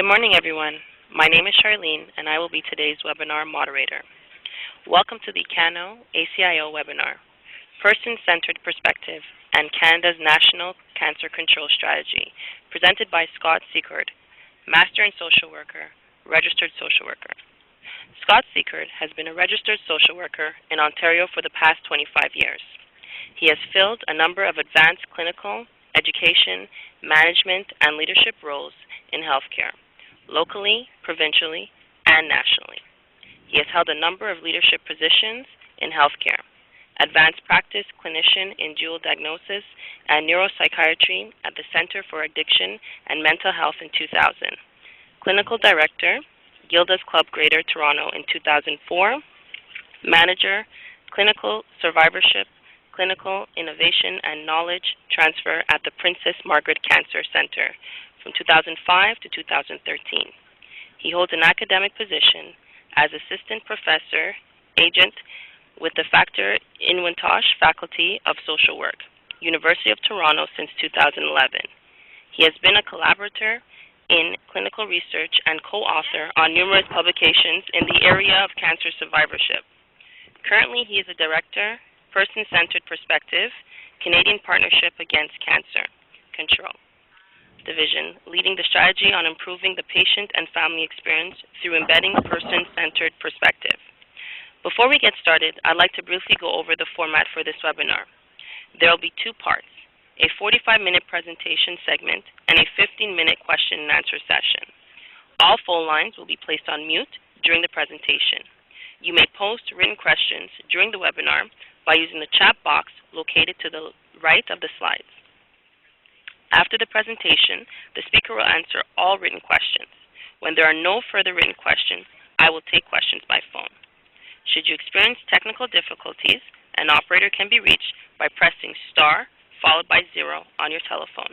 Good morning, everyone. My name is Charlene, and I will be today's webinar moderator. Welcome to the CANO ACIO webinar, Person-Centered Perspective and Canada's National Cancer Control Strategy, presented by Secord, Master in Social Worker, Registered Social Worker. Secord has been a registered social worker in Ontario for the past 25 years. He has filled a number of advanced clinical, education, management, and leadership roles in healthcare, locally, provincially, and nationally. He has held a number of leadership positions in healthcare: advanced practice clinician in dual diagnosis and neuropsychiatry at the Centre for Addiction and Mental Health in 2000, clinical director, Gilda's Club Greater Toronto in 2004, manager, clinical survivorship, clinical innovation and knowledge transfer at the Princess Margaret Cancer Centre from 2005 to 2013. He holds an academic position as assistant professor agent with the Factor Inwintosh Faculty of Social Work, University of Toronto since 2011. He has been a collaborator in clinical research and co-author on numerous publications in the area of cancer survivorship. Currently, he is a director, Person-Centered Perspective, Canadian Partnership Against Cancer Control Division, leading the strategy on improving the patient and family experience through embedding person-centered perspective. Before we get started, I'd like to briefly go over the format for this webinar. There will be two parts: a 45-minute presentation segment and a 15-minute question and answer session. All phone lines will be placed on mute during the presentation. You may post written questions during the webinar by using the chat box located to the right of the slides. After the presentation, the speaker will answer all written questions. When there are no further written questions, I will take questions by phone. Should you experience technical difficulties, an operator can be reached by pressing star followed by 0 on your telephone.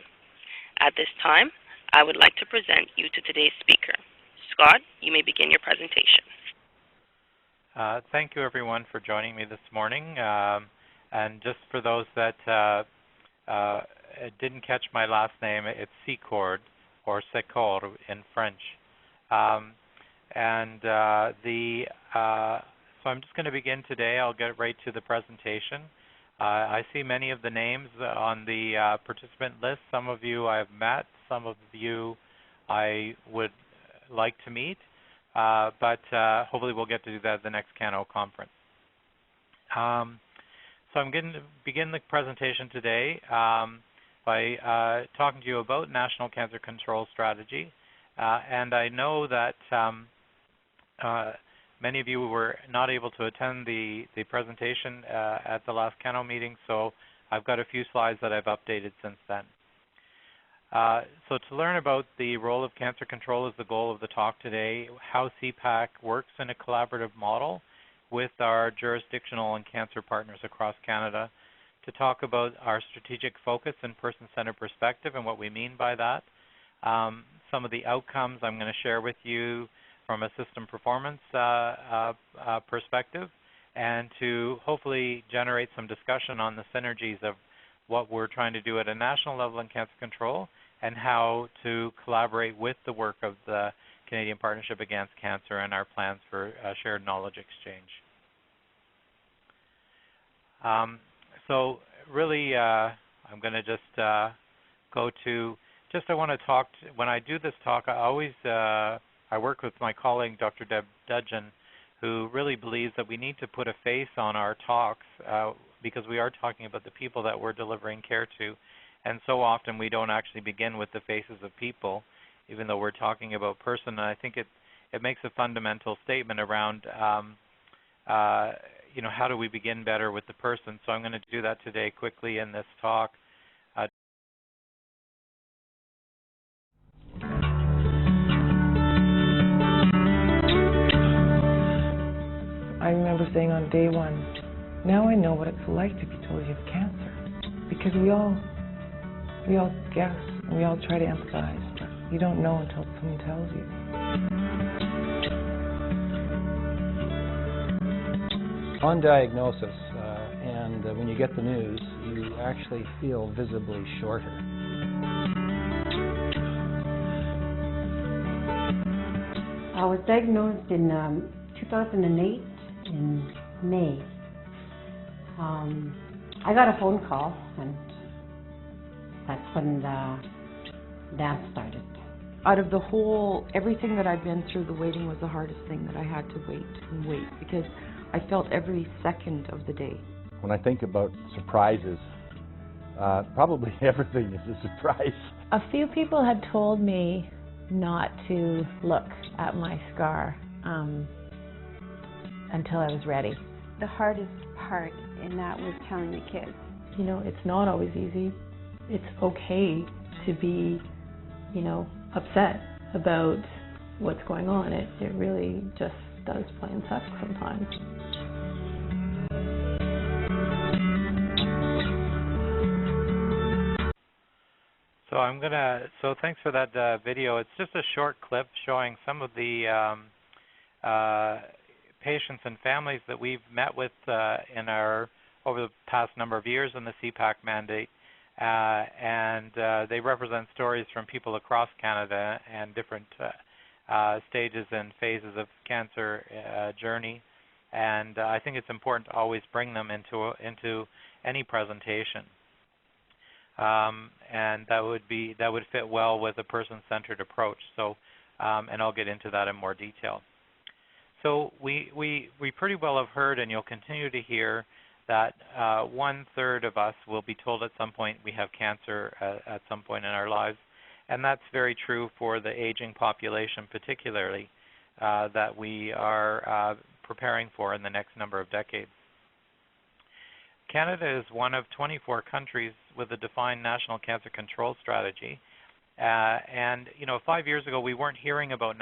At this time, I would like to present you to today's speaker. Scott, you may begin your presentation. Thank you, everyone, for joining me this morning. And just for those that didn't catch my last name, it's Secord, or Secord in French. So I'm just going to begin today. I'll get right to the presentation. I see many of the names on the participant list. Some of you I've met, some of you I would like to meet, but hopefully we'll get to do that at the next CANO conference. So I'm going to begin the presentation today by talking to you about National Cancer Control Strategy. And I know that many of you were not able to attend the presentation at the last CANO meeting, so I've got a few slides that I've updated since then. So to learn about the role of cancer control is the goal of the talk today, how CPAC works in a collaborative model with our jurisdictional and cancer partners across Canada, to talk about our strategic focus and person-centered perspective and what we mean by that, some of the outcomes I'm going to share with you from a system performance perspective, and to hopefully generate some discussion on the synergies of what we're trying to do at a national level in cancer control and how to collaborate with the work of the Canadian Partnership Against Cancer and our plans for shared knowledge exchange. So really, I'm going to just go to, I want to talk, when I do this talk, I work with my colleague, Dr. Deb Dudgeon, who really believes that we need to put a face on our talks because we are talking about the people that we're delivering care to. And so often we don't actually begin with the faces of people, even though we're talking about person. And I think it makes a fundamental statement around how do we begin better with the person. So I'm going to do that today quickly in this talk. I remember saying on day one, now I know what it's like to be told you have cancer. Because we all guess and we all try to empathize, but you don't know until someone tells you. On diagnosis, and when you get the news, you actually feel visibly shorter. I was diagnosed in 2008 in May. I got a phone call, and that's when the dance started. Out of the whole, everything that I've been through, the waiting was the hardest thing, that I had to wait and wait because I felt every second of the day. When I think about surprises, probably everything is a surprise. A few people had told me not to look at my scar until I was ready. The hardest part in that was telling the kids. You know, it's not always easy. It's okay to be, you know, upset about what's going on. It really just does plain suck sometimes. So thanks for that video. It's just a short clip showing some of the patients and families that we've met with over the past number of years in the CPAC mandate. And they represent stories from people across Canada and different stages and phases of cancer journey. And I think it's important to always bring them into any presentation. And that would fit well with a person-centered approach. So, and I'll get into that in more detail. So we pretty well have heard, and you'll continue to hear, that 1/3 of us will be told at some point we have cancer at some point in our lives. And that's very true for the aging population particularly that we are preparing for in the next number of decades. Canada is one of 24 countries with a defined national cancer control strategy. And, you know, 5 years ago we weren't hearing about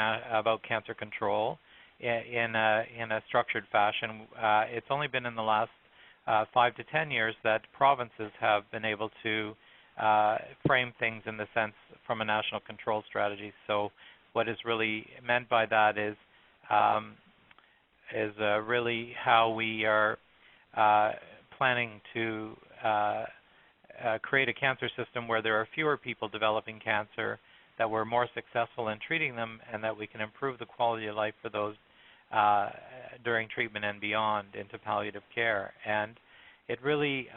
cancer control in a structured fashion. It's only been in the last 5 to 10 years that provinces have been able to frame things in the sense from a national control strategy. So what is really meant by that is really how we are planning to create a cancer system where there are fewer people developing cancer, that we're more successful in treating them, and that we can improve the quality of life for those during treatment and beyond into palliative care. And it really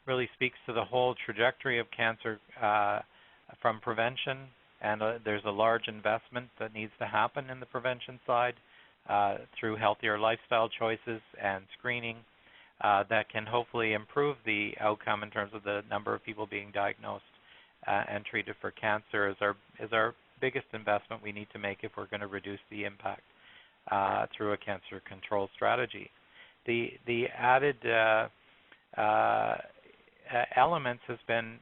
really speaks to the whole trajectory of cancer from prevention, and there's a large investment that needs to happen in the prevention side through healthier lifestyle choices and screening that can hopefully improve the outcome in terms of the number of people being diagnosed and treated for cancer is our biggest investment we need to make if we're going to reduce the impact through a cancer control strategy. The added elements has been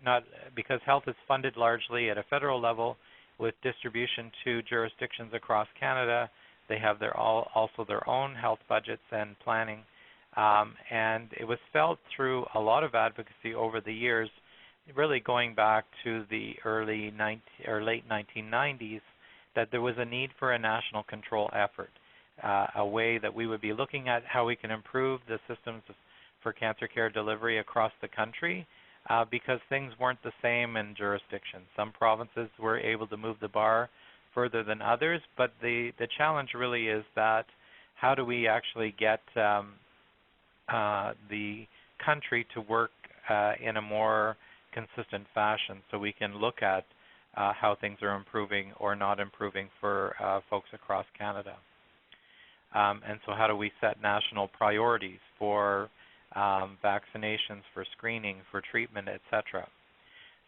not because health is funded largely at a federal level with distribution to jurisdictions across Canada. They have also their own health budgets and planning, and it was felt through a lot of advocacy over the years, really going back to the late 1990s, that there was a need for a national control effort, a way that we would be looking at how we can improve the systems for cancer care delivery across the country, because things weren't the same in jurisdictions. Some provinces were able to move the bar further than others, but the challenge really is that how do we actually get the country to work in a more consistent fashion so we can look at how things are improving or not improving for folks across Canada. And so how do we set national priorities for vaccinations, for screening, for treatment, etc.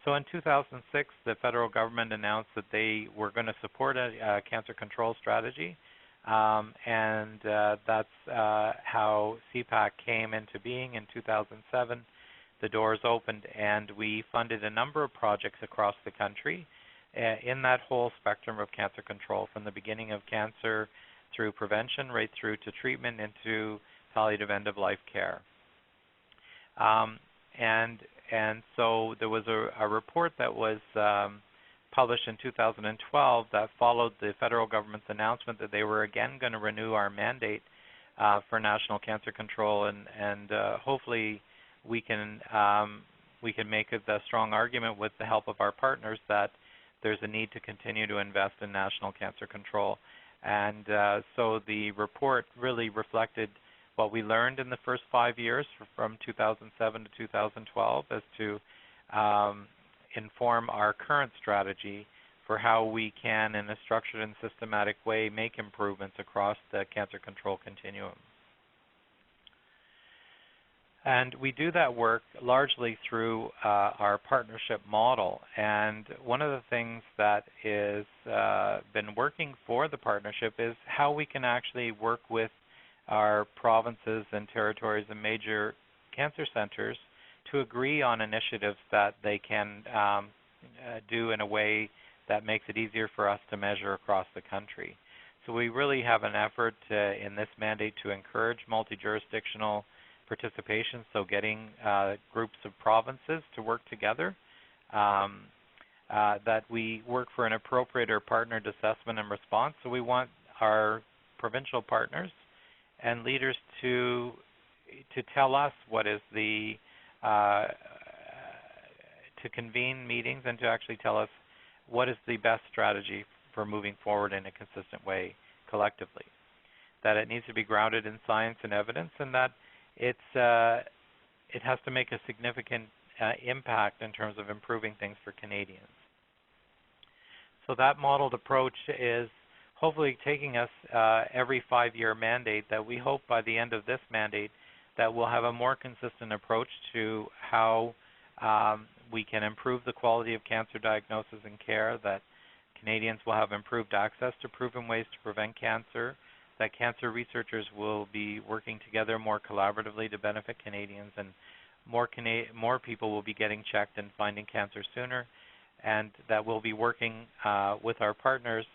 So in 2006, the federal government announced that they were going to support a cancer control strategy, and that's how CPAC came into being in 2007. The doors opened, and we funded a number of projects across the country in that whole spectrum of cancer control, from the beginning of cancer through prevention right through to treatment into palliative end-of-life care. And so there was a report that was published in 2012 that followed the federal government's announcement that they were again going to renew our mandate for national cancer control, and hopefully we can make a strong argument with the help of our partners that there's a need to continue to invest in national cancer control. And so the report really reflected what we learned in the first 5 years from 2007 to 2012 as to inform our current strategy for how we can, in a structured and systematic way, make improvements across the cancer control continuum. And we do that work largely through our partnership model. And one of the things that is been working for the partnership is how we can actually work with our provinces and territories and major cancer centers to agree on initiatives that they can do in a way that makes it easier for us to measure across the country. So we really have an effort in this mandate to encourage multi-jurisdictional participation, so getting groups of provinces to work together, that we work for an appropriate or partnered assessment and response. So we want our provincial partners and leaders to tell us what is the, to convene meetings and to actually tell us what is the best strategy for moving forward in a consistent way collectively. That it needs to be grounded in science and evidence, and that it has to make a significant impact in terms of improving things for Canadians. So that modeled approach is hopefully taking us every 5-year mandate, that we hope by the end of this mandate that we'll have a more consistent approach to how we can improve the quality of cancer diagnosis and care, that Canadians will have improved access to proven ways to prevent cancer, that cancer researchers will be working together more collaboratively to benefit Canadians, and more people will be getting checked and finding cancer sooner, and that we'll be working with our partners,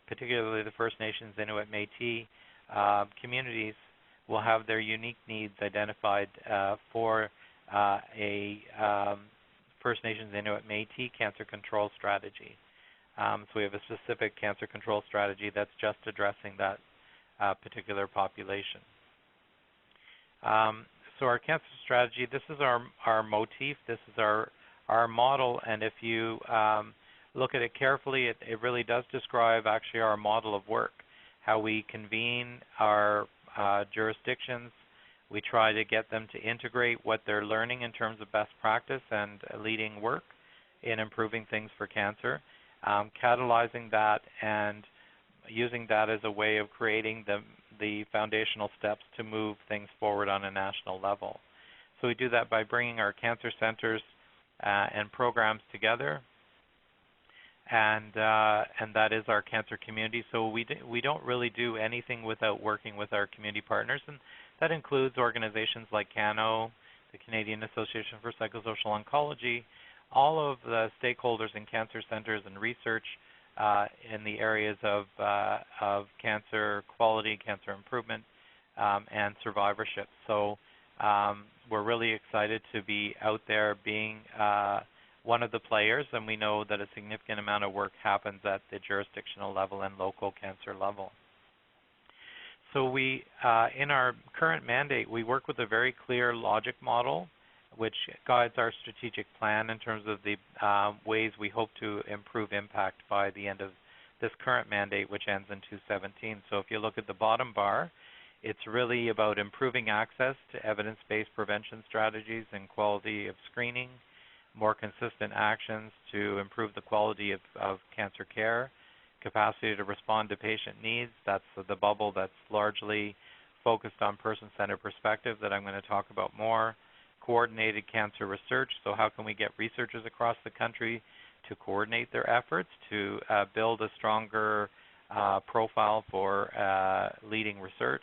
particularly the First Nations, Inuit, Métis communities, will have their unique needs identified for a First Nations, Inuit, Métis cancer control strategy. So we have a specific cancer control strategy that's just addressing that particular population. So our cancer strategy, this is our motif, this is our model, and if you look at it carefully, it really does describe actually our model of work, how we convene our jurisdictions. We try to get them to integrate what they're learning in terms of best practice and leading work in improving things for cancer, catalyzing that and using that as a way of creating the foundational steps to move things forward on a national level. So we do that by bringing our cancer centers and programs together, and that is our cancer community. So we don't really do anything without working with our community partners, and that includes organizations like CANO, the Canadian Association for Psychosocial Oncology, all of the stakeholders in cancer centers and research in the areas of cancer quality, cancer improvement, and survivorship. So we're really excited to be out there being one of the players, and we know that a significant amount of work happens at the jurisdictional level and local cancer level. So we, in our current mandate, we work with a very clear logic model which guides our strategic plan in terms of the ways we hope to improve impact by the end of this current mandate, which ends in 2017. So if you look at the bottom bar, it's really about improving access to evidence-based prevention strategies and quality of screening, more consistent actions to improve the quality of cancer care, capacity to respond to patient needs. That's the bubble that's largely focused on person-centered perspective that I'm going to talk about more. Coordinated cancer research, so how can we get researchers across the country to coordinate their efforts to build a stronger profile for leading research,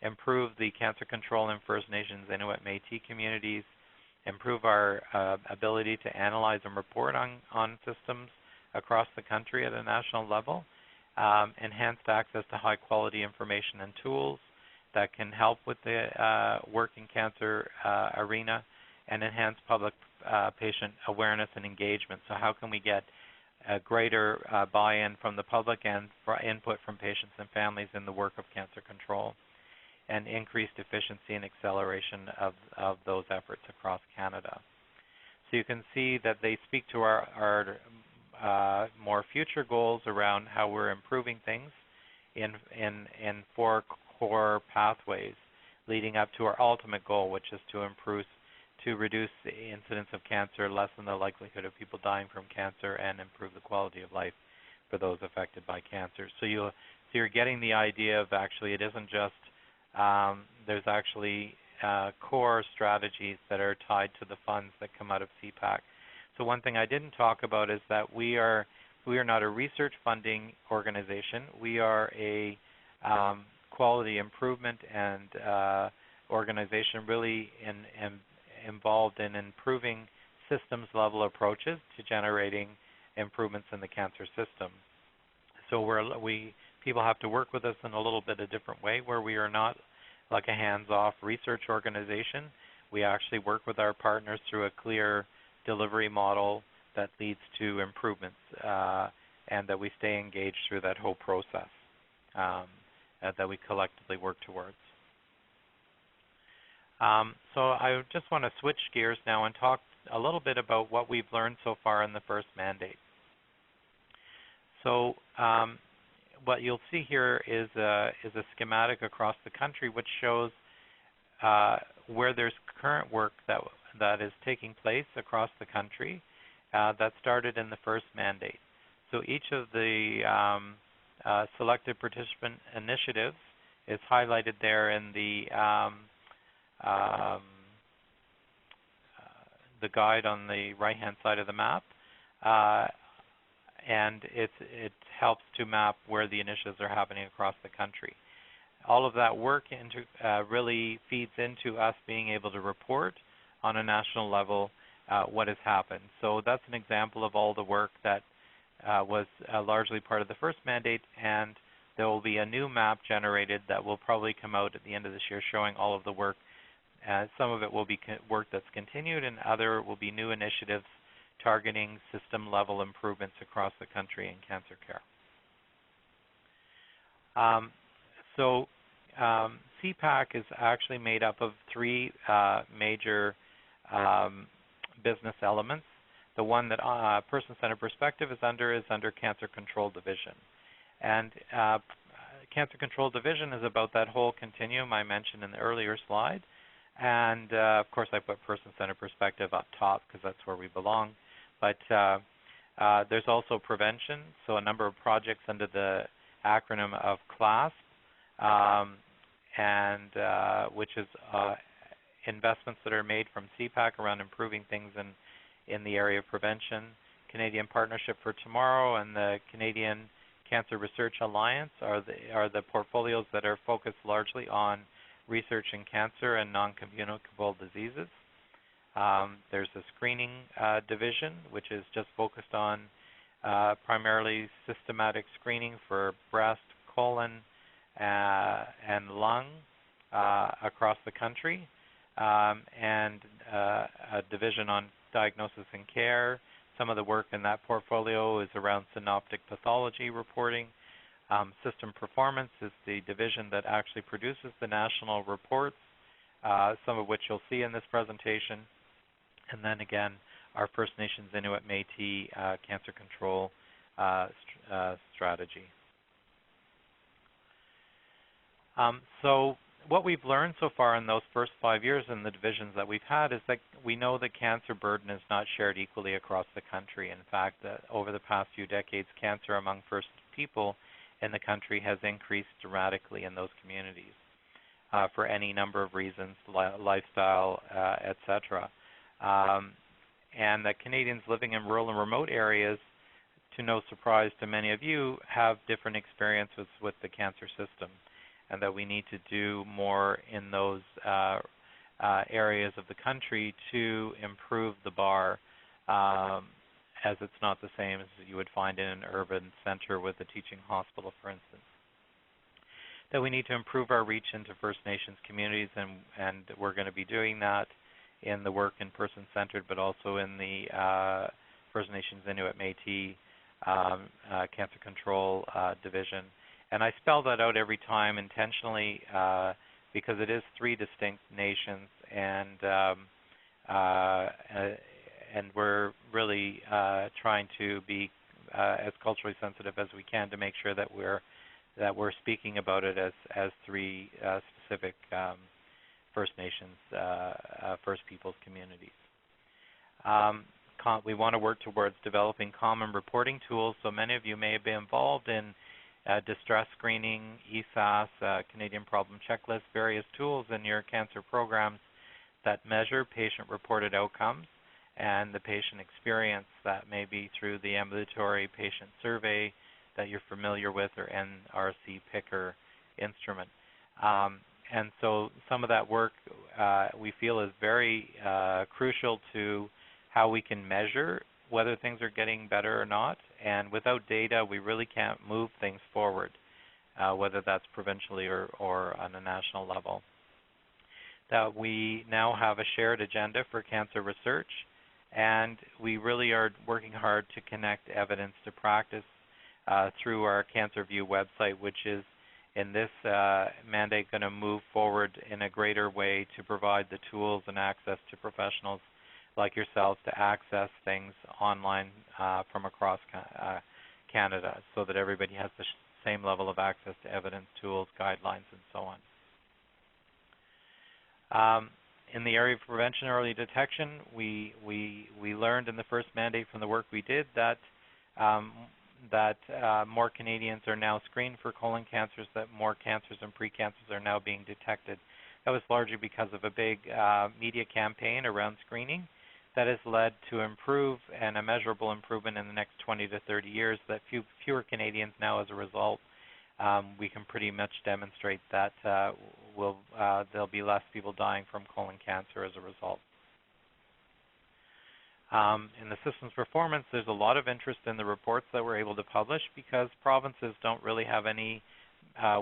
improve the cancer control in First Nations, Inuit, Métis communities, improve our ability to analyze and report on systems across the country at a national level, enhanced access to high-quality information and tools that can help with the work in cancer arena, and enhance public patient awareness and engagement. So how can we get a greater buy-in from the public and input from patients and families in the work of cancer control, and increased efficiency and acceleration of those efforts across Canada. So you can see that they speak to our more future goals around how we're improving things in 4 core pathways leading up to our ultimate goal, which is to reduce the incidence of cancer, lessen the likelihood of people dying from cancer, and improve the quality of life for those affected by cancer. So you're getting the idea of actually it isn't just, there's actually core strategies that are tied to the funds that come out of CPAC. So one thing I didn't talk about is that we are not a research funding organization. We are a quality improvement and organization really involved in improving systems level approaches to generating improvements in the cancer system. So people have to work with us in a little bit a different way, where we are not like a hands-off research organization. We actually work with our partners through a clear delivery model that leads to improvements, and that we stay engaged through that whole process that we collectively work towards. So I just want to switch gears now and talk a little bit about what we've learned so far in the first mandate. So what you'll see here is a schematic across the country which shows where there's current work that is taking place across the country that started in the first mandate. So each of the selected participant initiatives is highlighted there in the guide on the right-hand side of the map, and it helps to map where the initiatives are happening across the country. All of that work really feeds into us being able to report on a national level what has happened. So that's an example of all the work that was largely part of the first mandate, and there will be a new map generated that will probably come out at the end of this year showing all of the work. Some of it will be work that's continued, and other will be new initiatives targeting system-level improvements across the country in cancer care. CPAC is actually made up of 3 major business elements. The one that Person-Centered Perspective is under Cancer Control Division. And Cancer Control Division is about that whole continuum I mentioned in the earlier slide. And of course I put Person-Centered Perspective up top because that's where we belong. But there's also prevention, so a number of projects under the acronym of CLASP, which is investments that are made from CPAC around improving things in the area of prevention. Canadian Partnership for Tomorrow and the Canadian Cancer Research Alliance are the portfolios that are focused largely on research in cancer and non-communicable diseases. There's a screening division, which is just focused on primarily systematic screening for breast, colon, and lung across the country, and a division on diagnosis and care. Some of the work in that portfolio is around synoptic pathology reporting. System performance is the division that actually produces the national reports, some of which you'll see in this presentation. And then again, our First Nations, Inuit, Métis cancer control strategy. So what we've learned so far in those first 5 years in the divisions that we've had is that we know the cancer burden is not shared equally across the country. In fact, over the past few decades, cancer among First people in the country has increased dramatically in those communities for any number of reasons, lifestyle, etc. And that Canadians living in rural and remote areas, to no surprise to many of you, have different experiences with the cancer system, and that we need to do more in those areas of the country to improve the bar, as it's not the same as you would find in an urban center with a teaching hospital, for instance. That we need to improve our reach into First Nations communities, and we're going to be doing that in the work in Person-Centered, but also in the First Nations, Inuit, Métis Cancer Control Division. And I spell that out every time intentionally because it is 3 distinct nations, and we're really trying to be as culturally sensitive as we can to make sure that we're speaking about it as three specific First Nations, First Peoples communities. We want to work towards developing common reporting tools. So many of you may have been involved in distress screening, ESAS, Canadian Problem Checklist, various tools in your cancer programs that measure patient-reported outcomes and the patient experience. That may be through the ambulatory patient survey that you're familiar with, or NRC Picker instrument. And so some of that work we feel is very crucial to how we can measure whether things are getting better or not. And without data, we really can't move things forward, whether that's provincially or on a national level. That we now have a shared agenda for cancer research, and we really are working hard to connect evidence to practice through our CancerView website, which is in this mandate going to move forward in a greater way to provide the tools and access to professionals like yourselves to access things online from across Canada, so that everybody has the same level of access to evidence, tools, guidelines, and so on. In the area of prevention and early detection, we learned in the first mandate from the work we did that more Canadians are now screened for colon cancers, that more cancers and precancers are now being detected. That was largely because of a big media campaign around screening that has led to a measurable improvement in the next 20 to 30 years, that fewer Canadians now, as a result, we can pretty much demonstrate that there'll be less people dying from colon cancer as a result. In the system's performance, there's a lot of interest in the reports that we're able to publish, because provinces don't really have any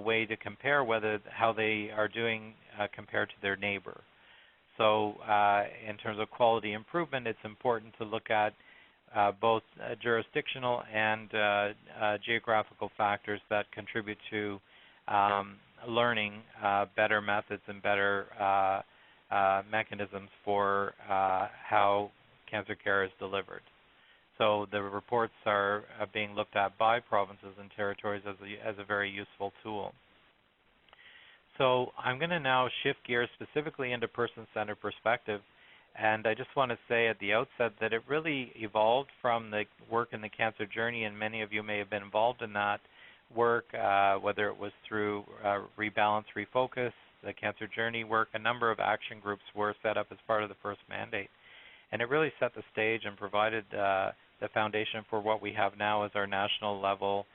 way to compare how they are doing compared to their neighbor. So in terms of quality improvement, it's important to look at both jurisdictional and geographical factors that contribute to learning better methods and better mechanisms for how cancer care is delivered. So the reports are being looked at by provinces and territories as a very useful tool. So I'm going to now shift gears specifically into person-centered perspective, and I just want to say at the outset that it really evolved from the work in the cancer journey, and many of you may have been involved in that work, whether it was through Rebalance, Refocus, the cancer journey work. A number of action groups were set up as part of the first mandate, and it really set the stage and provided the foundation for what we have now as our national level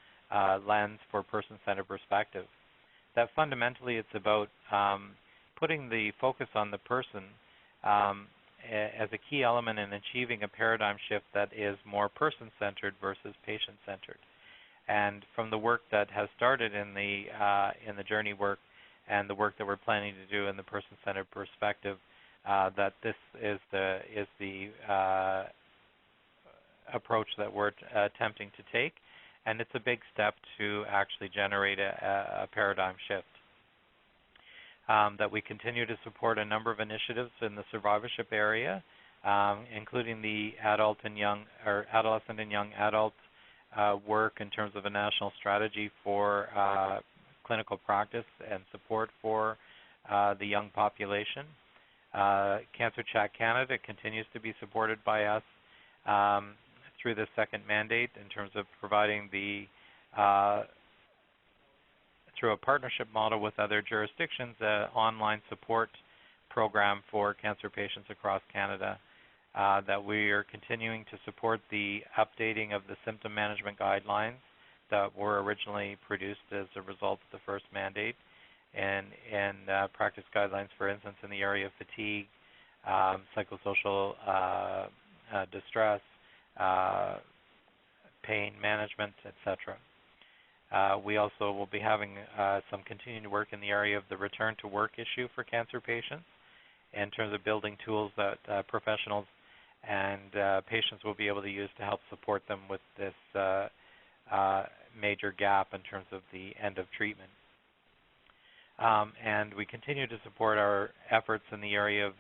lens for person-centered perspective. That fundamentally it's about putting the focus on the person as a key element in achieving a paradigm shift that is more person-centered versus patient-centered. And from the work that has started in the journey work and the work that we're planning to do in the person-centered perspective, that this is the approach that we're attempting to take. And it's a big step to actually generate a paradigm shift. That we continue to support a number of initiatives in the survivorship area, including the adolescent and young adult work in terms of a national strategy for clinical practice and support for the young population. Cancer Chat Canada continues to be supported by us through the second mandate in terms of providing the through a partnership model with other jurisdictions, online support program for cancer patients across Canada, that we are continuing to support the updating of the symptom management guidelines that were originally produced as a result of the first mandate, and practice guidelines, for instance, in the area of fatigue, psychosocial distress, pain management, etc. We also will be having some continued work in the area of the return to work issue for cancer patients in terms of building tools that professionals and patients will be able to use to help support them with this major gap in terms of the end of treatment. And we continue to support our efforts in the area of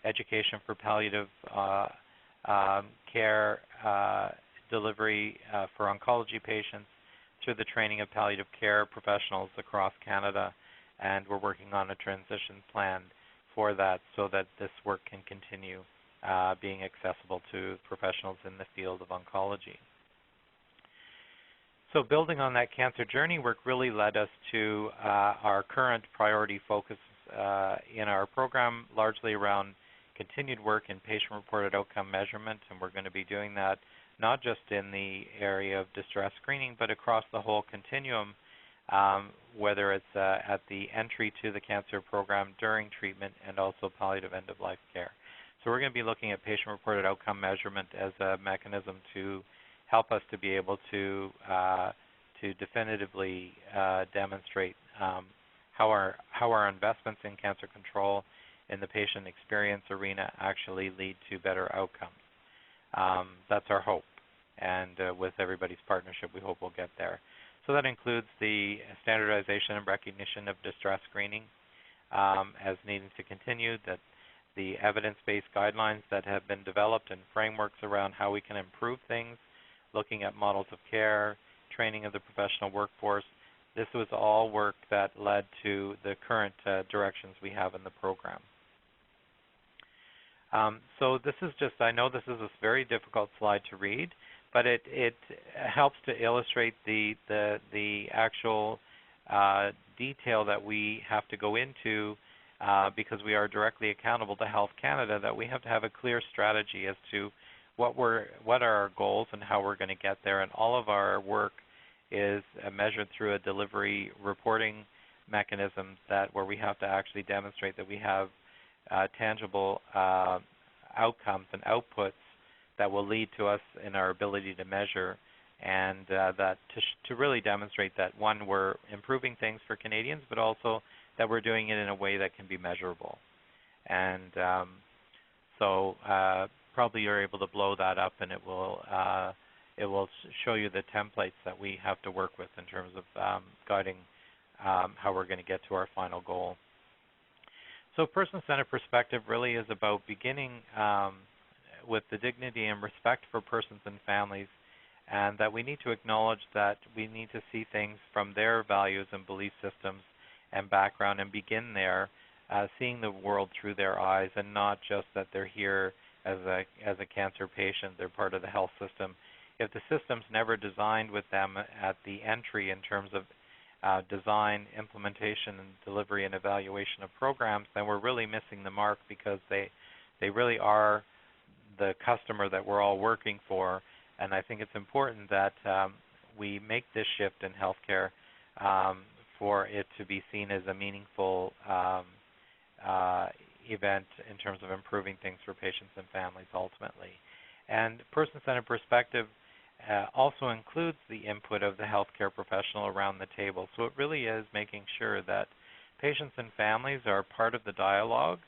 education for palliative care, delivery for oncology patients through the training of palliative care professionals across Canada, and we're working on a transition plan for that so that this work can continue being accessible to professionals in the field of oncology. So building on that cancer journey work really led us to our current priority focus in our program, largely around continued work in patient-reported outcome measurement, and we're going to be doing that not just in the area of distress screening, but across the whole continuum, whether it's at the entry to the cancer program, during treatment, and also palliative end-of-life care. So we're going to be looking at patient-reported outcome measurement as a mechanism to help us to be able to definitively demonstrate how our investments in cancer control in the patient experience arena actually lead to better outcomes. That's our hope, and with everybody's partnership, we hope we'll get there. So that includes the standardization and recognition of distress screening as needing to continue, that the evidence-based guidelines that have been developed and frameworks around how we can improve things, looking at models of care, training of the professional workforce. This was all work that led to the current directions we have in the program. So this is just, I know this is a very difficult slide to read, but it helps to illustrate the actual detail that we have to go into because we are directly accountable to Health Canada, that we have to have a clear strategy as to what are our goals and how we're going to get there. And all of our work is measured through a delivery reporting mechanism where we have to actually demonstrate that we have tangible outcomes and outputs that will lead to us in our ability to measure, and that to really demonstrate that, one, we're improving things for Canadians, but also that we're doing it in a way that can be measurable. And so probably you're able to blow that up, and it will show you the templates that we have to work with in terms of guiding how we're going to get to our final goal. So person-centered perspective really is about beginning with the dignity and respect for persons and families, and that we need to acknowledge that we need to see things from their values and belief systems and background, and begin there, seeing the world through their eyes, and not just that they're here as a cancer patient, they're part of the health system. If the system's never designed with them at the entry in terms of design, implementation, and delivery and evaluation of programs, then we're really missing the mark, because they really are the customer that we're all working for. And I think it's important that we make this shift in healthcare for it to be seen as a meaningful event in terms of improving things for patients and families ultimately. And person-centered perspective also includes the input of the healthcare professional around the table. So it really is making sure that patients and families are part of the dialogue,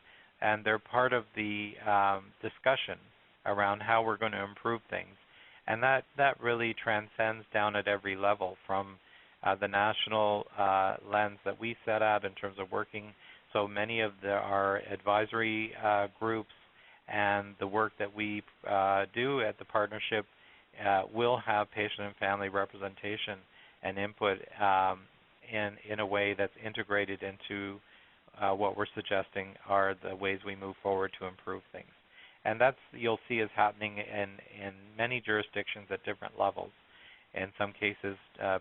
and they're part of the discussion around how we're going to improve things. And that really transcends down at every level, from the national lens that we set out in terms of working. So many of our advisory groups and the work that we do at the partnership will have patient and family representation and input in a way that's integrated into what we're suggesting are the ways we move forward to improve things. And that's, you'll see, is happening in many jurisdictions at different levels. In some cases,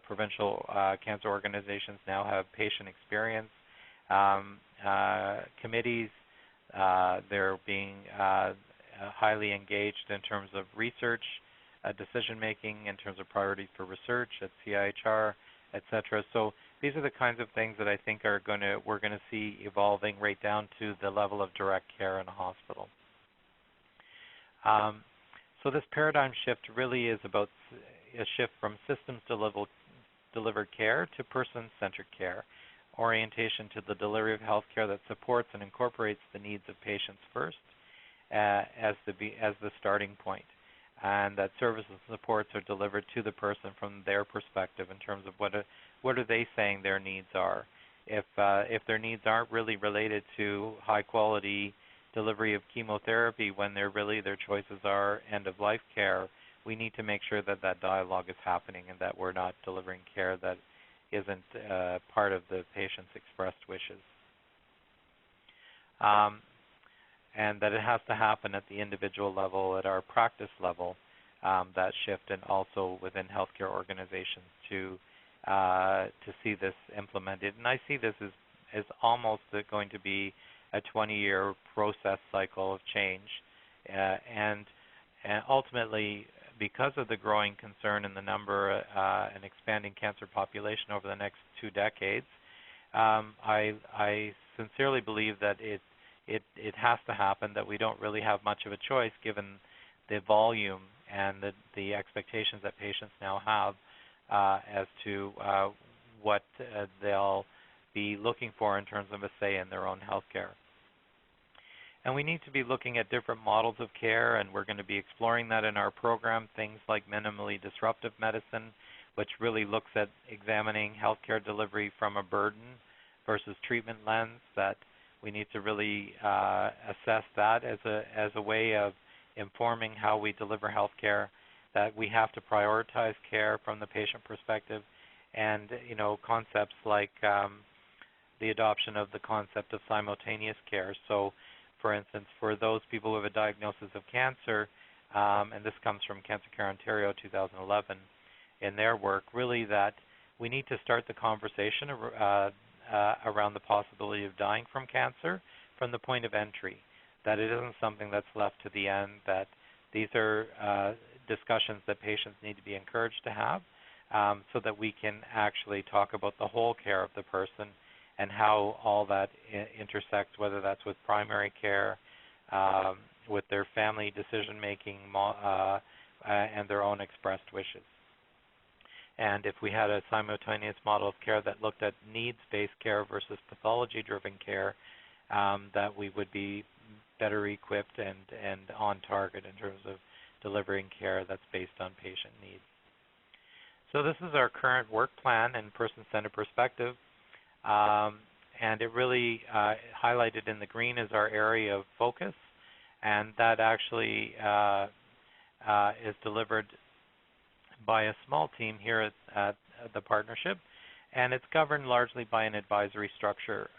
provincial cancer organizations now have patient experience committees. They're being highly engaged in terms of research, decision-making, in terms of priorities for research at CIHR, et cetera. So these are the kinds of things that I think we're going to see evolving right down to the level of direct care in a hospital. So this paradigm shift really is about a shift from systems-delivered care to person-centered care, orientation to the delivery of health care that supports and incorporates the needs of patients first as the starting point, and that services and supports are delivered to the person from their perspective in terms of what are they saying their needs are. If their needs aren't really related to high-quality delivery of chemotherapy, when their choices are end-of-life care we need to make sure that that dialogue is happening and that we're not delivering care that isn't part of the patient's expressed wishes. And that it has to happen at the individual level, at our practice level, that shift, and also within healthcare organizations to see this implemented. And I see this as almost going to be a 20-year process cycle of change. And ultimately, because of the growing concern in the number and expanding cancer population over the next 2 decades, I sincerely believe that it has to happen, that we don't really have much of a choice given the volume and the expectations that patients now have as to what they'll be looking for in terms of a say in their own health care. And we need to be looking at different models of care, and we're going to be exploring that in our program, things like minimally disruptive medicine, which really looks at examining healthcare delivery from a burden versus treatment lens, that we need to really assess that as a way of informing how we deliver healthcare, that we have to prioritize care from the patient perspective, and concepts like the adoption of the concept of simultaneous care. So, for instance, for those people who have a diagnosis of cancer, and this comes from Cancer Care Ontario 2011 in their work, really that we need to start the conversation around the possibility of dying from cancer from the point of entry, that it isn't something that's left to the end, that these are discussions that patients need to be encouraged to have so that we can actually talk about the whole care of the person and how all that intersects, whether that's with primary care, with their family decision-making, and their own expressed wishes. And if we had a simultaneous model of care that looked at needs-based care versus pathology-driven care, that we would be better equipped and on target in terms of delivering care that's based on patient needs. So this is our current work plan and person-centered perspective. And it really highlighted in the green is our area of focus, and that actually is delivered by a small team here at the partnership, and it's governed largely by an advisory structure,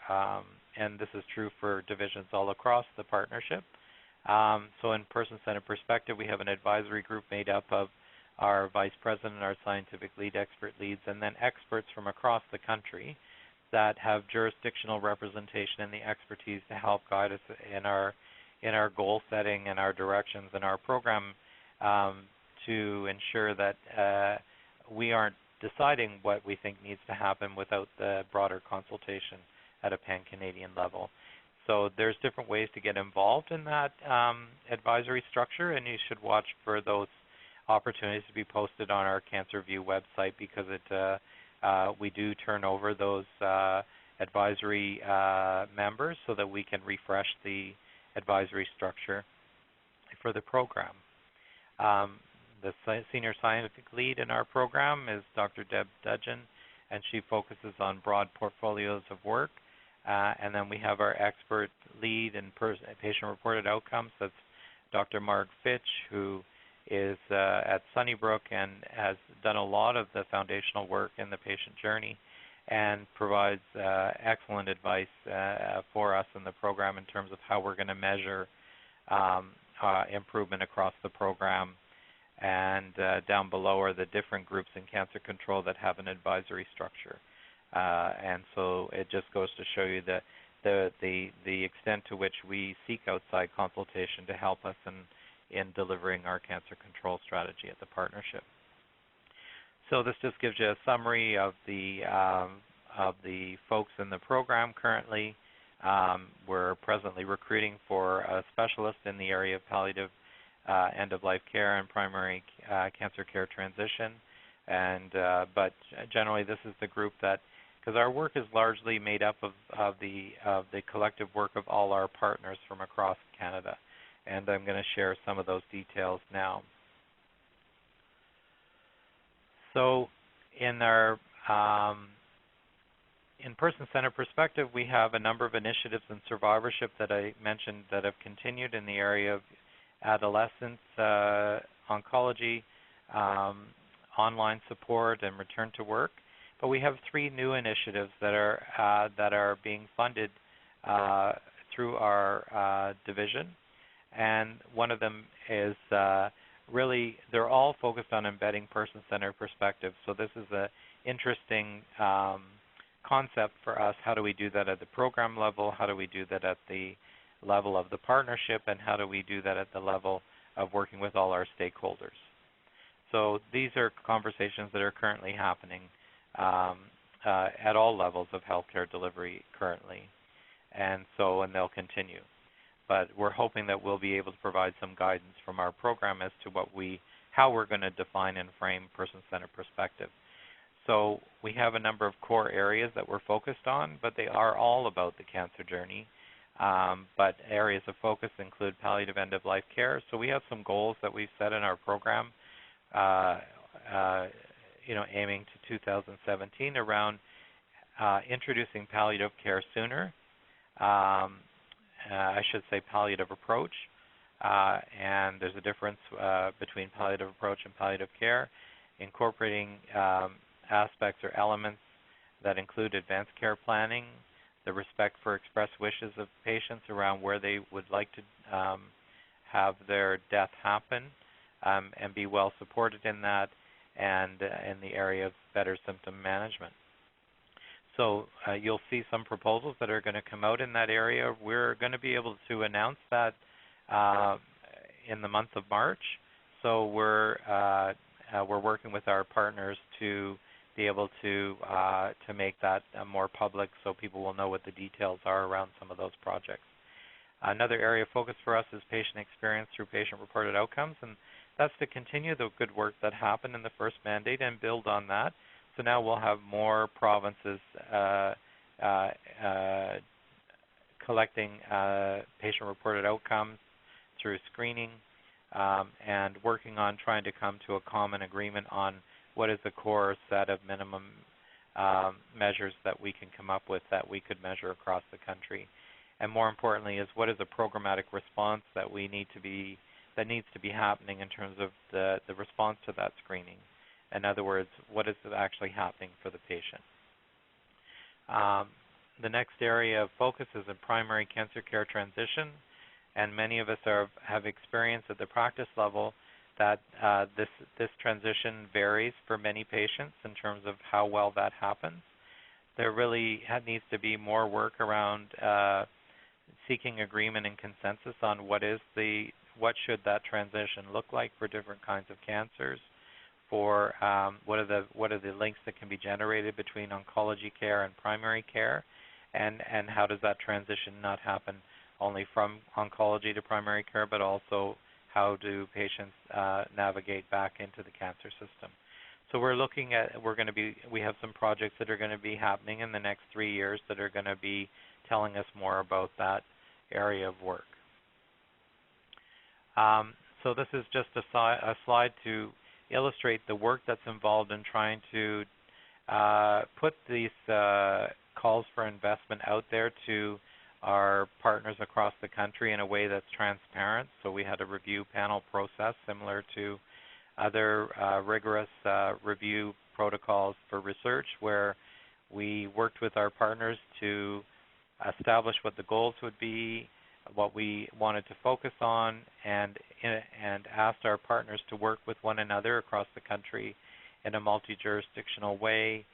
and this is true for divisions all across the partnership. So in person-centered perspective, we have an advisory group made up of our vice president, our scientific lead, expert leads, and then experts from across the country that have jurisdictional representation and the expertise to help guide us in our goal setting and our directions and our program, to ensure that we aren't deciding what we think needs to happen without the broader consultation at a pan-Canadian level. So there's different ways to get involved in that advisory structure, and you should watch for those opportunities to be posted on our CancerView website, because we do turn over those advisory members so that we can refresh the advisory structure for the program. The senior scientific lead in our program is Dr. Deb Dudgeon, and she focuses on broad portfolios of work. And then we have our expert lead in patient-reported outcomes. That's Dr. Marg Fitch, who is at Sunnybrook and has done a lot of the foundational work in the patient journey and provides excellent advice for us in the program in terms of how we're going to measure improvement across the program. And down below are the different groups in cancer control that have an advisory structure. And so it just goes to show you the extent to which we seek outside consultation to help us in delivering our cancer control strategy at the partnership. So this just gives you a summary of the folks in the program currently. We're presently recruiting for a specialist in the area of palliative end-of-life care and primary cancer care transition. And but generally, this is the group that, because our work is largely made up of the collective work of all our partners from across Canada, and I'm going to share some of those details now. So in our in-person-centered perspective, we have a number of initiatives in survivorship that I mentioned that have continued in the area of adolescence oncology, online support and return to work. But we have 3 new initiatives that are being funded through our division, and one of them is really, they're all focused on embedding person-centered perspective. So this is an interesting concept for us. How do we do that at the program level? How do we do that at the level of the partnership? And how do we do that at the level of working with all our stakeholders? So these are conversations that are currently happening at all levels of healthcare delivery currently, and they'll continue. But we're hoping that we'll be able to provide some guidance from our program as to how we're going to define and frame person-centered perspective. So we have a number of core areas that we're focused on, but they are all about the cancer journey. But areas of focus include palliative end-of-life care. So we have some goals that we've set in our program, aiming to 2017 around introducing palliative care sooner. I should say palliative approach, and there's a difference between palliative approach and palliative care, incorporating aspects or elements that include advanced care planning, the respect for express wishes of patients around where they would like to have their death happen, and be well supported in that, and in the area of better symptom management. So you'll see some proposals that are going to come out in that area. We're going to be able to announce that in the month of March. So we're working with our partners to be able to make that more public, so people will know what the details are around some of those projects. Another area of focus for us is patient experience through patient-reported outcomes, and that's to continue the good work that happened in the first mandate and build on that. So now we'll have more provinces collecting patient-reported outcomes through screening and working on trying to come to a common agreement on what is the core set of minimum measures that we can come up with that we could measure across the country. And more importantly is what is the programmatic response that needs to be happening in terms of the response to that screening. In other words, what is actually happening for the patient? The next area of focus is in primary cancer care transition, and many of us have experienced at the practice level that this transition varies for many patients in terms of how well that happens. There really needs to be more work around seeking agreement and consensus on what should that transition look like for different kinds of cancers, for what are the links that can be generated between oncology care and primary care, and how does that transition not happen only from oncology to primary care, but also how do patients navigate back into the cancer system. So we have some projects that are going to be happening in the next 3 years that are going to be telling us more about that area of work. So this is just a slide to illustrate the work that's involved in trying to put these calls for investment out there to our partners across the country in a way that's transparent. So we had a review panel process similar to other rigorous review protocols for research, where we worked with our partners to establish what the goals would be, what we wanted to focus on, and asked our partners to work with one another across the country in a multi-jurisdictional way.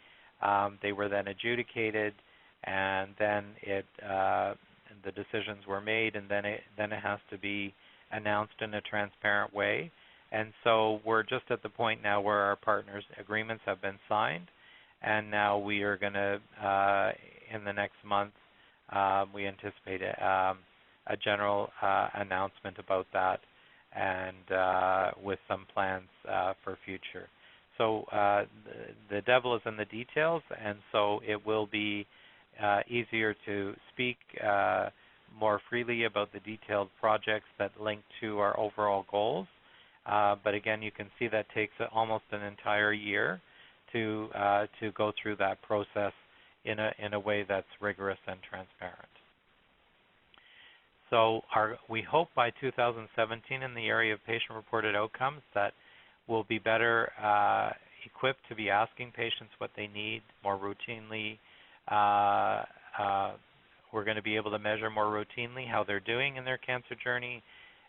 They were then adjudicated, and then the decisions were made, and then it has to be announced in a transparent way. And so we're just at the point now where our partners' agreements have been signed, and now we are going to, in the next month, we anticipate a general announcement about that, and with some plans for future. So the devil is in the details, and so it will be easier to speak more freely about the detailed projects that link to our overall goals. But again, you can see that takes almost an entire year to go through that process in a way that's rigorous and transparent. So we hope by 2017 in the area of patient-reported outcomes that We'll be better equipped to be asking patients what they need more routinely. We're going to be able to measure more routinely how they're doing in their cancer journey,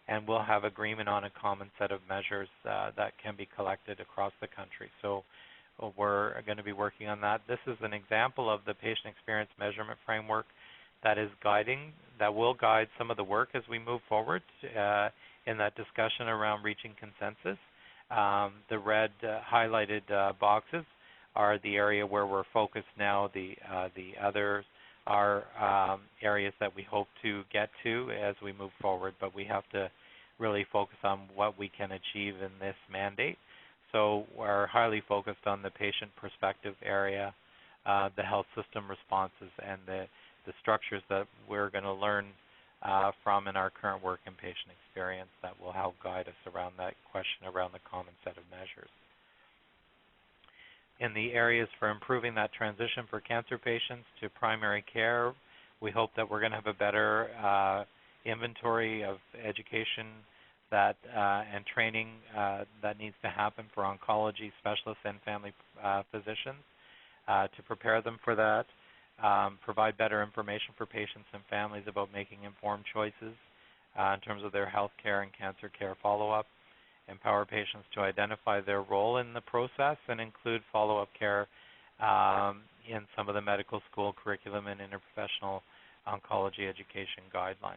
and we'll have agreement on a common set of measures that can be collected across the country. So we're going to be working on that. This is an example of the patient experience measurement framework that will guide some of the work as we move forward in that discussion around reaching consensus. The red highlighted boxes are the area where we're focused now. The others are areas that we hope to get to as we move forward, but we have to really focus on what we can achieve in this mandate. So we're highly focused on the patient perspective area, the health system responses, and the structures that we're going to learn from in our current work and patient experience that will help guide us around that question around the common set of measures. In the areas for improving that transition for cancer patients to primary care, we hope that we're going to have a better inventory of education and training that needs to happen for oncology specialists and family physicians to prepare them for that. Provide better information for patients and families about making informed choices in terms of their health care and cancer care follow-up. Empower patients to identify their role in the process and include follow-up care in some of the medical school curriculum and interprofessional oncology education guidelines.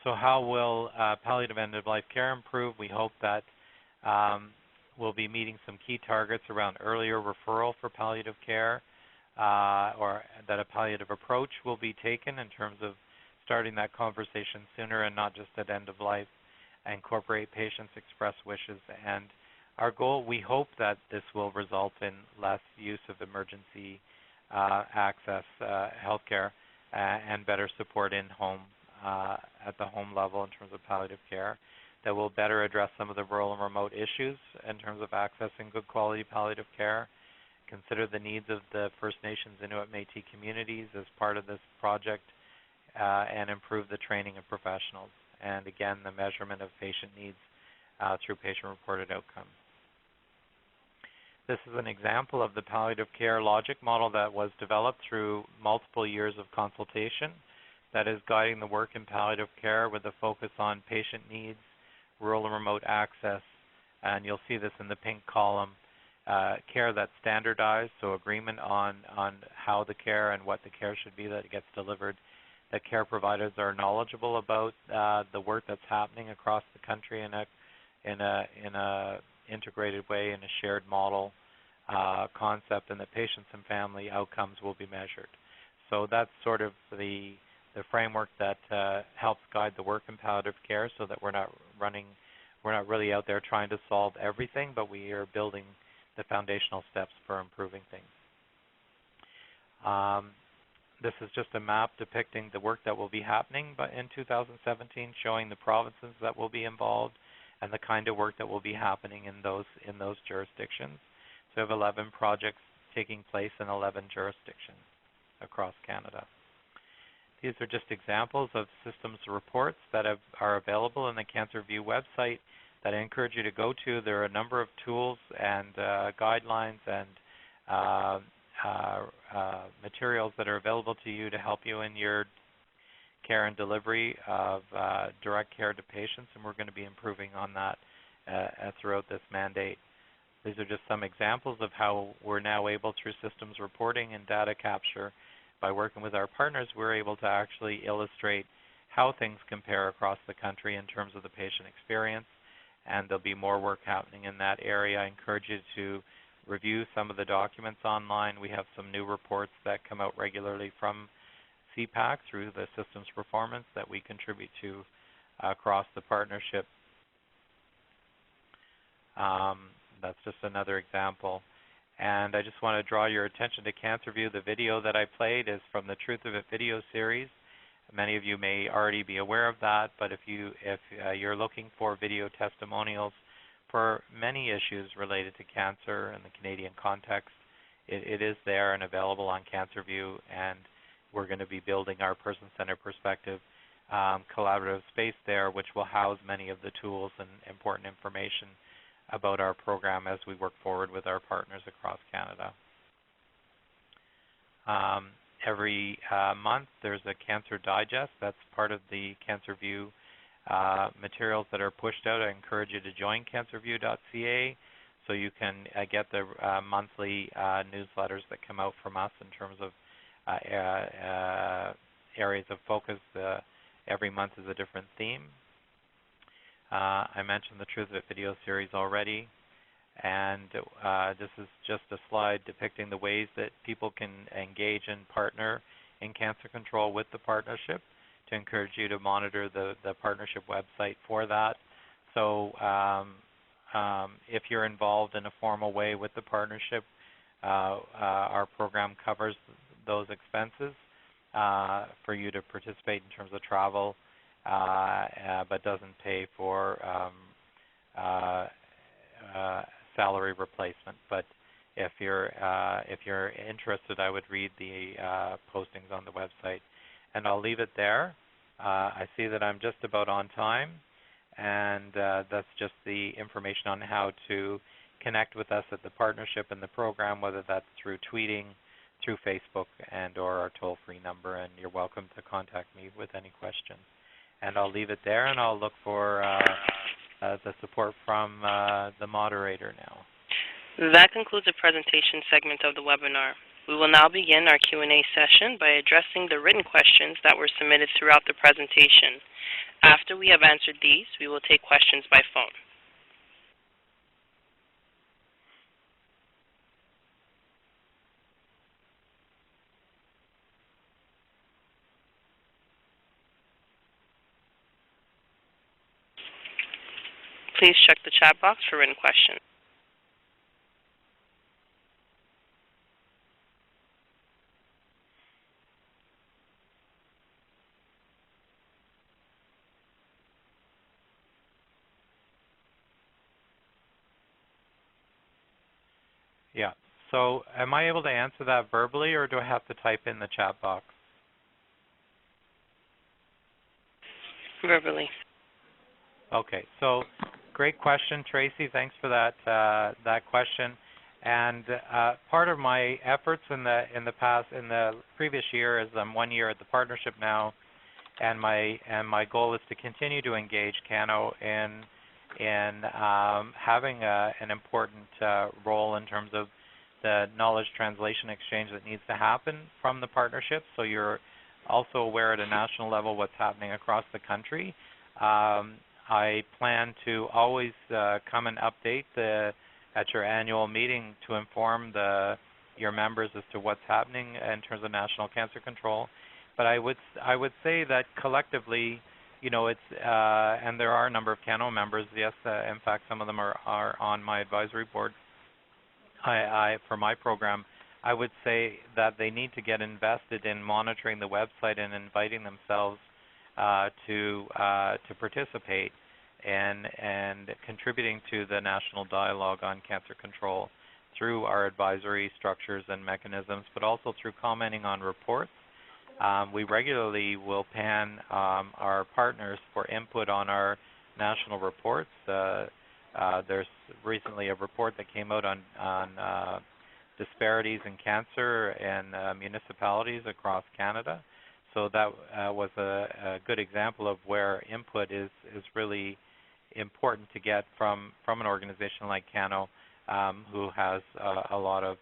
So how will palliative end-of-life care improve? We hope that we'll be meeting some key targets around earlier referral for palliative care, or that a palliative approach will be taken in terms of starting that conversation sooner and not just at end of life, incorporate patients' express wishes. And our goal, we hope that this will result in less use of emergency access healthcare and better support in home, at the home level in terms of palliative care, that will better address some of the rural and remote issues in terms of accessing good quality palliative care, consider the needs of the First Nations, Inuit, Métis communities as part of this project, and improve the training of professionals. And again, the measurement of patient needs through patient-reported outcomes. This is an example of the palliative care logic model that was developed through multiple years of consultation that is guiding the work in palliative care with a focus on patient needs, rural and remote access, and you'll see this in the pink column, care that's standardized, so agreement on how the care and what the care should be that gets delivered, that care providers are knowledgeable about the work that's happening across the country in a integrated way, in a shared model concept, and that patients and family outcomes will be measured. So that's sort of the framework that helps guide the work in palliative care, so that we're not really out there trying to solve everything, but we are building the foundational steps for improving things. This is just a map depicting the work that will be happening in 2017, showing the provinces that will be involved and the kind of work that will be happening in those jurisdictions. So we have 11 projects taking place in 11 jurisdictions across Canada. These are just examples of systems reports that are available in the CancerView website that I encourage you to go to. There are a number of tools and guidelines and materials that are available to you to help you in your care and delivery of direct care to patients, and we're going to be improving on that throughout this mandate. These are just some examples of how we're now able, through systems reporting and data capture, by working with our partners, we're able to actually illustrate how things compare across the country in terms of the patient experience, and there'll be more work happening in that area. I encourage you to review some of the documents online. We have some new reports that come out regularly from CPAC through the systems performance that we contribute to across the partnership. That's just another example. And I just want to draw your attention to CancerView. The video that I played is from the Truth of It video series. Many of you may already be aware of that, but if you're looking for video testimonials for many issues related to cancer in the Canadian context, it is there and available on CancerView, and we're going to be building our person-centered perspective collaborative space there, which will house many of the tools and important information about our program as we work forward with our partners across Canada. Every month there's a Cancer Digest. That's part of the CancerView materials that are pushed out. I encourage you to join cancerview.ca so you can get the monthly newsletters that come out from us in terms of areas of focus. Every month is a different theme. I mentioned the Truth It video series already, and this is just a slide depicting the ways that people can engage and partner in cancer control with the partnership, to encourage you to monitor the partnership website for that. So if you're involved in a formal way with the partnership, our program covers those expenses for you to participate in terms of travel, but doesn't pay for salary replacement. But if you're interested, I would read the postings on the website. And I'll leave it there. I see that I'm just about on time, and that's just the information on how to connect with us at the partnership and the program, whether that's through tweeting, through Facebook, and or our toll-free number, and you're welcome to contact me with any questions. And I'll leave it there, and I'll look for the support from the moderator now. That concludes the presentation segment of the webinar. We will now begin our Q&A session by addressing the written questions that were submitted throughout the presentation. After we have answered these, we will take questions by phone. Please check the chat box for written questions. Yeah. So am I able to answer that verbally, or do I have to type in the chat box? Verbally. Okay. So great question, Tracy. Thanks for that question. And part of my efforts in the previous year, is I'm 1 year at the partnership now, and my goal is to continue to engage CANO in having an important role in terms of the knowledge translation exchange that needs to happen from the partnership. So you're also aware at a national level what's happening across the country. I plan to always come and update at your annual meeting to inform your members as to what's happening in terms of national cancer control. But I would say that collectively, you know, it's and there are a number of CANO members. Yes, in fact, some of them are on my advisory board. For my program, I would say that they need to get invested in monitoring the website and inviting themselves to participate and contributing to the national dialogue on cancer control through our advisory structures and mechanisms, but also through commenting on reports. We regularly will pan our partners for input on our national reports. There's recently a report that came out on disparities in cancer in municipalities across Canada. So that was a good example of where input is really important to get from an organization like CANO, who has a lot of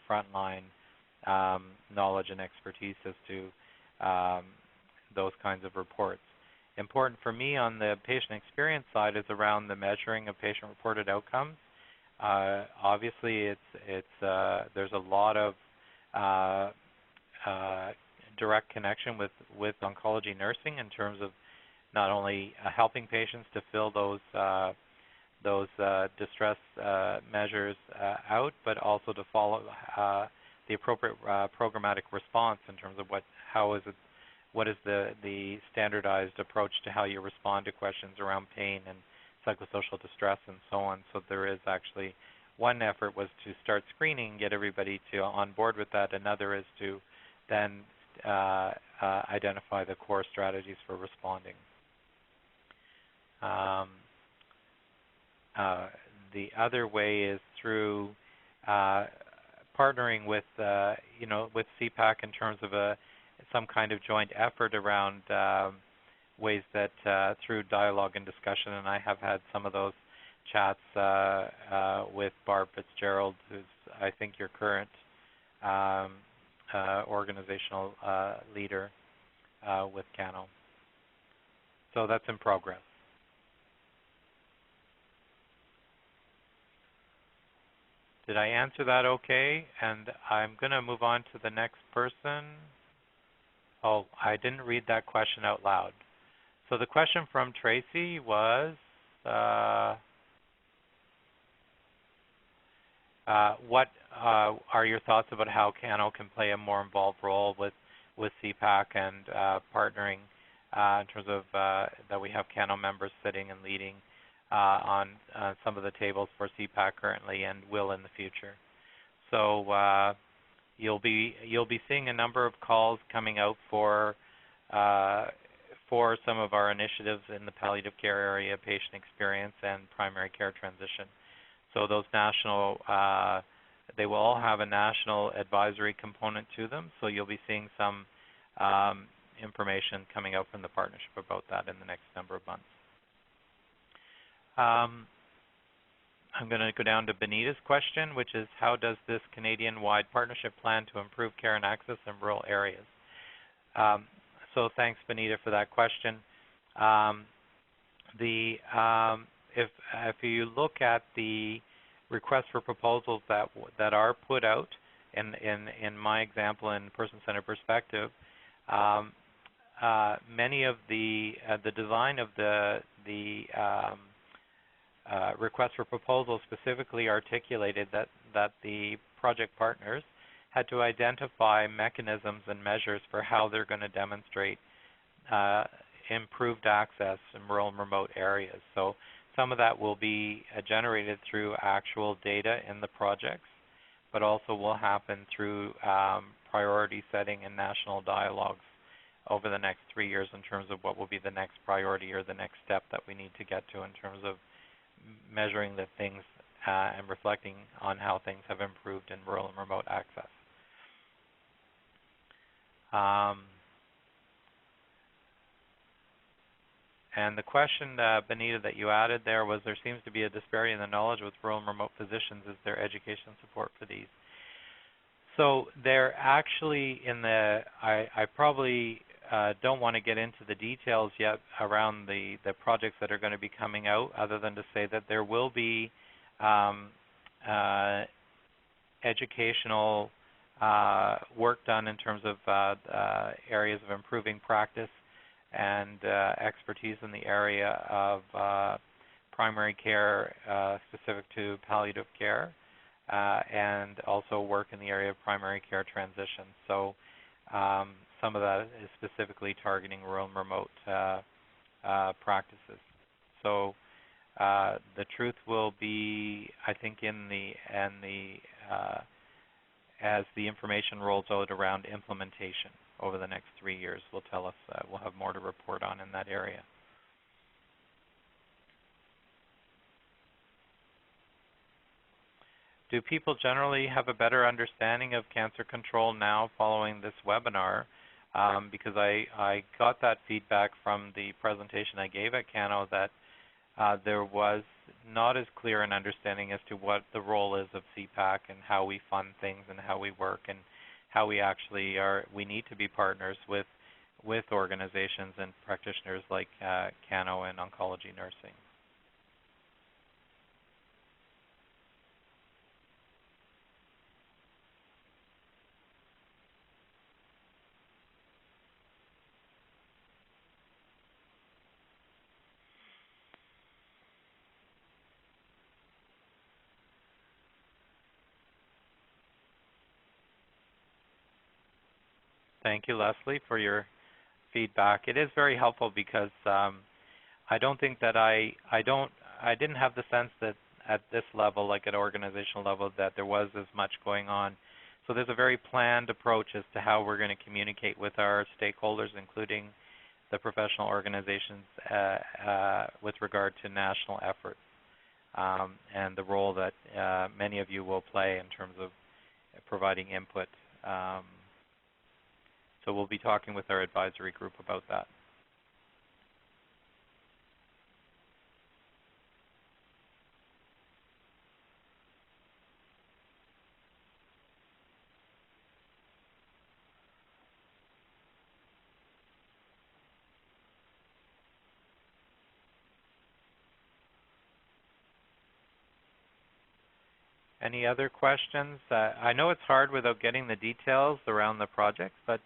frontline knowledge and expertise as to those kinds of reports. Important for me on the patient experience side is around the measuring of patient-reported outcomes. Obviously, there's a lot of direct connection with oncology nursing in terms of not only helping patients to fill those distress measures out, but also to follow the appropriate programmatic response in terms of what is the standardized approach to how you respond to questions around pain and psychosocial distress and so on. So there is actually one effort was to start screening, get everybody on board with that. Another is to then identify the core strategies for responding. The other way is through partnering with, with CPAC in terms of some kind of joint effort around ways that through dialogue and discussion, and I have had some of those chats with Barb Fitzgerald, who's I think your current organizational leader with CANO. So that's in progress. Did I answer that okay? And I'm going to move on to the next person. Oh, I didn't read that question out loud. So the question from Tracy was, what are your thoughts about how CANO can play a more involved role with CPAC and partnering in terms of that we have CANO members sitting and leading on some of the tables for CPAC currently and will in the future. So you'll be seeing a number of calls coming out for some of our initiatives in the palliative care area, patient experience, and primary care transition. So those national, they will all have a national advisory component to them. So you'll be seeing some information coming out from the partnership about that in the next number of months. I'm going to go down to Benita's question, which is, how does this Canadian-wide partnership plan to improve care and access in rural areas? So thanks, Benita, for that question. If you look at the requests for proposals that are put out, in my example, in person-centered perspective, many of the design of the request for proposals specifically articulated that the project partners had to identify mechanisms and measures for how they're going to demonstrate improved access in rural and remote areas. So some of that will be generated through actual data in the projects, but also will happen through priority setting and national dialogues over the next 3 years in terms of what will be the next priority or the next step that we need to get to in terms of measuring the things and reflecting on how things have improved in rural and remote access. And the question, Benita, that you added there was, there seems to be a disparity in the knowledge with rural and remote physicians. Is there education support for these? So they're actually in the, I probably don't want to get into the details yet around the projects that are going to be coming out, other than to say that there will be educational work done in terms of areas of improving practice and expertise in the area of primary care specific to palliative care, and also work in the area of primary care transition. So some of that is specifically targeting rural and remote practices. So the truth will be, I think, as the information rolls out around implementation over the next 3 years, will tell us, we'll have more to report on in that area. Do people generally have a better understanding of cancer control now following this webinar? Because I got that feedback from the presentation I gave at CANO that there was not as clear an understanding as to what the role is of CPAC and how we fund things and how we work and how we actually we need to be partners with organizations and practitioners like CANO and oncology nursing. Thank you, Leslie, for your feedback. It is very helpful because I don't think that I didn't have the sense that at this level, like at organizational level, that there was as much going on So there's a very planned approach as to how we're going to communicate with our stakeholders, including the professional organizations with regard to national efforts and the role that many of you will play in terms of providing input. So we'll be talking with our advisory group about that. Any other questions? I know it's hard without getting the details around the project, but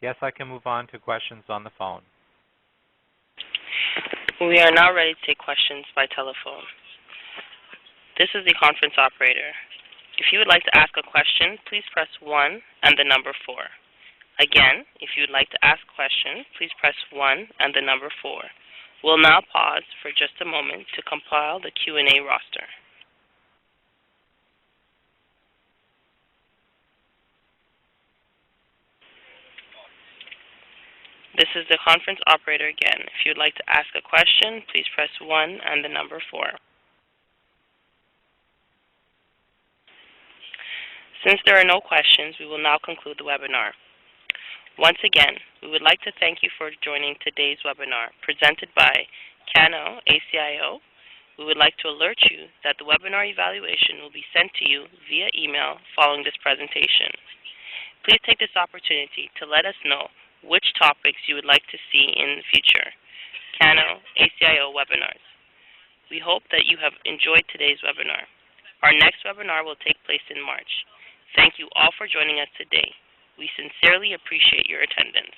yes, I can move on to questions on the phone. We are now ready to take questions by telephone. This is the conference operator. If you would like to ask a question, please press 1 and the number 4. Again, if you would like to ask a question, please press 1 and the number 4. We'll now pause for just a moment to compile the Q&A roster. This is the conference operator again. If you would like to ask a question, please press 1 and the number 4. Since there are no questions, we will now conclude the webinar. Once again, we would like to thank you for joining today's webinar presented by CANO, ACIO. We would like to alert you that the webinar evaluation will be sent to you via email following this presentation. Please take this opportunity to let us know which topics you would like to see in the future CANO, ACIO webinars. We hope that you have enjoyed today's webinar. Our next webinar will take place in March. Thank you all for joining us today. We sincerely appreciate your attendance.